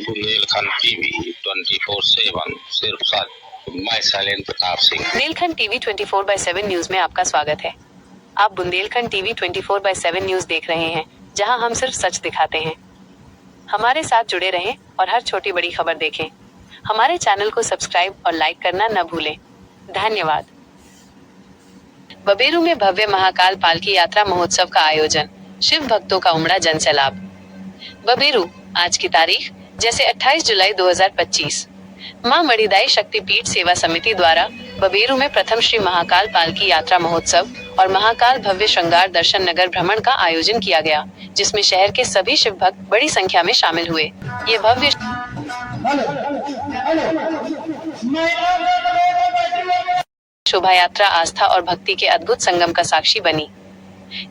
Bundelkhand TV 24/7 सिर्फ सच। मैं Shailendra Pratap Singh. Bundelkhand TV 24/7 news में आपका स्वागत है। आप बुंदेलखंड टीवी 24/7 न्यूज देख रहे हैं, जहां हम सिर्फ सच दिखाते हैं। हमारे साथ जुड़े रहें और हर छोटी बड़ी खबर देखें। हमारे चैनल को सब्सक्राइब और लाइक करना न भूलें। धन्यवाद। बबेरू में भव्य महाकाल पालकी यात्रा महोत्सव का आयोजन, शिव भक्तों का उमड़ा जनसैलाब। बबेरू, आज की तारीख जैसे 28 जुलाई 2025। मां मणिदाई शक्तिपीठ सेवा समिति द्वारा बबेरू में प्रथम श्री महाकाल पालकी यात्रा महोत्सव और महाकाल भव्य श्रृंगार दर्शन नगर भ्रमण का आयोजन किया गया, जिसमें शहर के सभी शिव भक्त बड़ी संख्या में शामिल हुए। ये भव्य शोभा यात्रा आस्था और भक्ति के अद्भुत संगम का साक्षी बनी।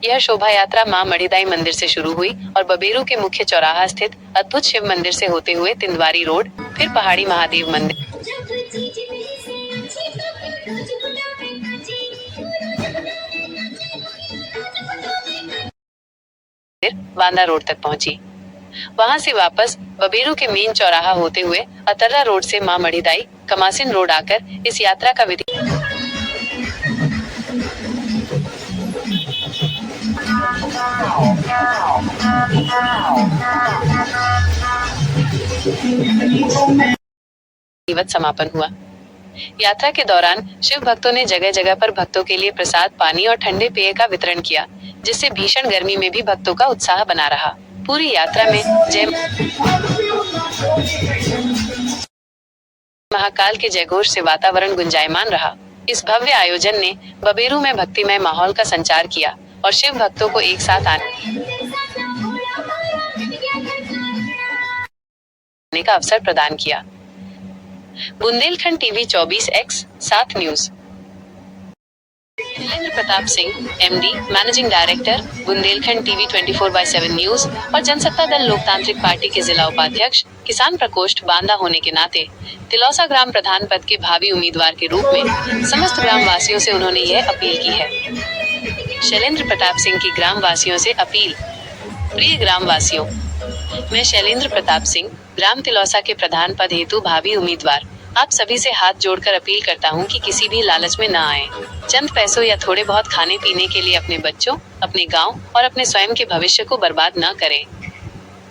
यह शोभा यात्रा मां मणिदाई मंदिर से शुरू हुई और बबेरू के मुख्य चौराहा स्थित अद्भुत शिव मंदिर से होते हुए तिंदवारी रोड, फिर पहाड़ी महादेव मंदिर, बांदा रोड तक पहुंची। वहां से वापस बबेरू के मेन चौराहा होते हुए अतर्रा रोड से मां मणिदाई कमासिन रोड आकर इस यात्रा का विधिवत समापन हुआ। यात्रा के दौरान शिव भक्तों ने जगह जगह पर भक्तों के लिए प्रसाद, पानी और ठंडे पेय का वितरण किया, जिससे भीषण गर्मी में भी भक्तों का उत्साह बना रहा। पूरी यात्रा में जय महाकाल के जयघोष से वातावरण गुंजायमान रहा। इस भव्य आयोजन ने बबेरू में भक्तिमय माहौल का संचार किया और शिव भक्तों को एक साथ आने का अवसर प्रदान किया। Bundelkhand TV 24/7 news. Shailendra Pratap Singh, MD, managing director, Bundelkhand TV 24/7 news और जनसत्ता दल लोकतांत्रिक पार्टी के जिला उपाध्यक्ष, किसान प्रकोष्ठ बांदा होने के नाते तिलौसा ग्राम प्रधान पद के भावी उम्मीदवार के रूप में समस्त ग्राम वासियों से उन्होंने यह अपील की है। शैलेंद्र प्रताप सिंह की ग्राम वासियों से अपील। प्रिय ग्राम वासियों, मैं शैलेंद्र प्रताप सिंह, ग्राम तिलौसा के प्रधान पद हेतु भावी उम्मीदवार, आप सभी से हाथ जोड़कर अपील करता हूं कि किसी भी लालच में न आए। चंद पैसों या थोड़े बहुत खाने पीने के लिए अपने बच्चों, अपने गांव और अपने स्वयं के भविष्य को बर्बाद न करें।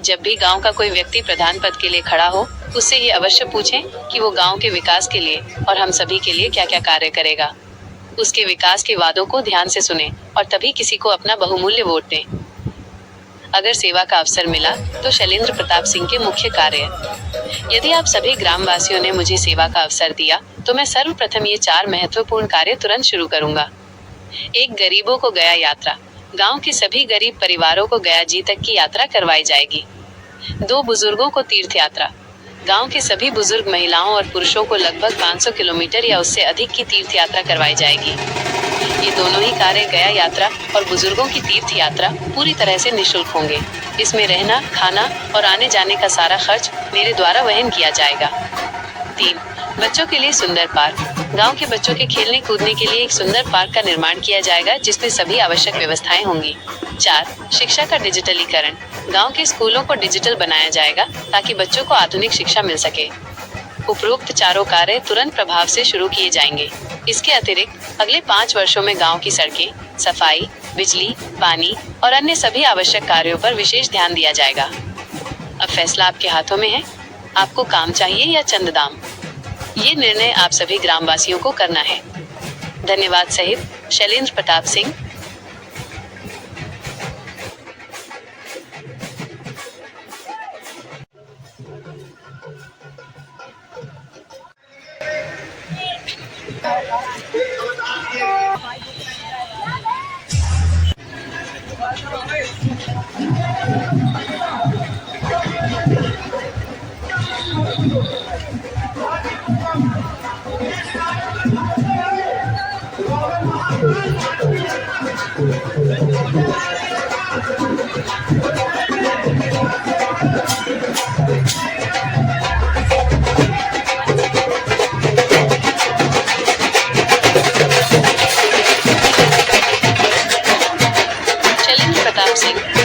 जब भी गांव का कोई व्यक्ति प्रधान पद के लिए खड़ा हो, उससे ये अवश्य पूछें कि वो गांव के विकास के लिए और हम सभी के लिए क्या क्या कार्य करेगा। उसके विकास के वादों को ध्यान से सुने और तभी किसी को अपना बहुमूल्य वोट दें। अगर सेवा का अवसर मिला तो शैलेंद्र प्रताप सिंह के मुख्य कार्य। यदि आप सभी ग्रामवासियों ने मुझे सेवा का अवसर दिया तो मैं सर्वप्रथम ये 4 महत्वपूर्ण कार्य तुरंत शुरू करूंगा। 1, गरीबों को गया यात्रा। गांव के सभी गरीब परिवारों को गया जी तक की यात्रा करवाई जाएगी। 2, बुजुर्गों को तीर्थ यात्रा। गांव के सभी बुजुर्ग महिलाओं और पुरुषों को लगभग 500 किलोमीटर या उससे अधिक की तीर्थ यात्रा करवाई जाएगी। ये दोनों ही कार्य, गया यात्रा और बुजुर्गों की तीर्थ यात्रा, पूरी तरह से निःशुल्क होंगे। इसमें रहना, खाना और आने जाने का सारा खर्च मेरे द्वारा वहन किया जाएगा। 3, बच्चों के लिए सुंदर पार्क। गांव के बच्चों के खेलने कूदने के लिए एक सुंदर पार्क का निर्माण किया जाएगा, जिसमें सभी आवश्यक व्यवस्थाएं होंगी। 4, शिक्षा का डिजिटलीकरण। गांव के स्कूलों को डिजिटल बनाया जाएगा ताकि बच्चों को आधुनिक शिक्षा मिल सके। उपरोक्त चारों कार्य तुरंत प्रभाव से शुरू किए जाएंगे। इसके अतिरिक्त अगले 5 वर्षों में गांव की सड़कें, सफाई, बिजली, पानी और अन्य सभी आवश्यक कार्यों पर विशेष ध्यान दिया जाएगा। अब फैसला आपके हाथों में है। आपको काम चाहिए या चंद दाम, ये निर्णय आप सभी ग्रामवासियों को करना है। धन्यवाद सहित Shailendra Pratap Singh.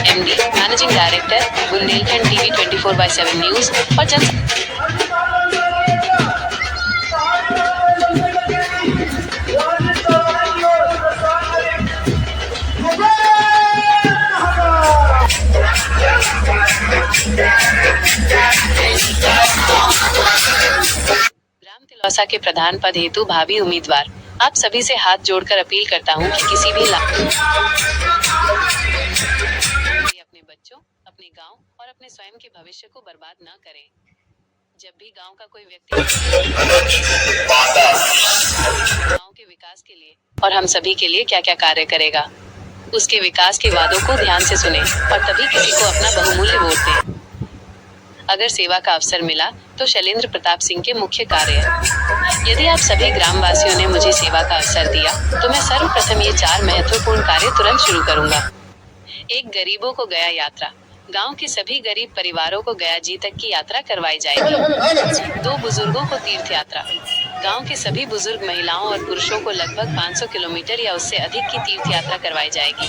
MD, Managing Director director, Bundelkhand TV 24/7 news और ग्राम तिलौसा के प्रधान पद हेतु भावी उम्मीदवार आप सभी से हाथ जोड़कर अपील करता हूं कि किसी भी अपने बच्चों, अपने गांव और अपने स्वयं के भविष्य को बर्बाद न करें। जब भी गांव का कोई व्यक्ति गांव के विकास के लिए और हम सभी के लिए क्या क्या कार्य करेगा, उसके विकास के वादों को ध्यान से सुने और तभी किसी को अपना बहुमूल्य वोट दें। अगर सेवा का अवसर मिला तो शैलेंद्र प्रताप सिंह के मुख्य कार्य। यदि आप सभी ग्रामवासियों ने मुझे सेवा का अवसर दिया तो मैं सर्वप्रथम ये 4 महत्वपूर्ण कार्य तुरंत शुरू करूंगा। 1. गरीबों को गया यात्रा। गांव के सभी गरीब परिवारों को गया जी तक की यात्रा करवाई जाएगी। 2. बुजुर्गों को तीर्थ यात्रा। गांव के सभी बुजुर्ग महिलाओं और पुरुषों को लगभग 500 किलोमीटर या उससे अधिक की तीर्थ यात्रा करवाई जाएगी।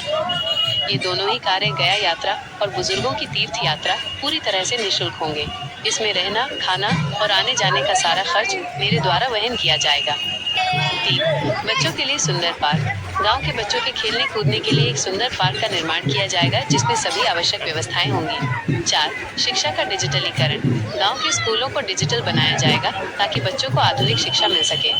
ये दोनों ही कार्य, गया यात्रा और बुजुर्गों की तीर्थ यात्रा, पूरी तरह से निःशुल्क होंगे। इसमें रहना, खाना और आने जाने का सारा खर्च मेरे द्वारा वहन किया जाएगा। 3. बच्चों के लिए सुंदर पार्क। गांव के बच्चों के खेलने कूदने के लिए एक सुंदर पार्क का निर्माण किया जाएगा जिसमें सभी आवश्यक व्यवस्थाएं होंगी। 4. शिक्षा का डिजिटलीकरण। गांव के स्कूलों को डिजिटल बनाया जाएगा ताकि बच्चों को आधुनिक शिक्षा मिल सके।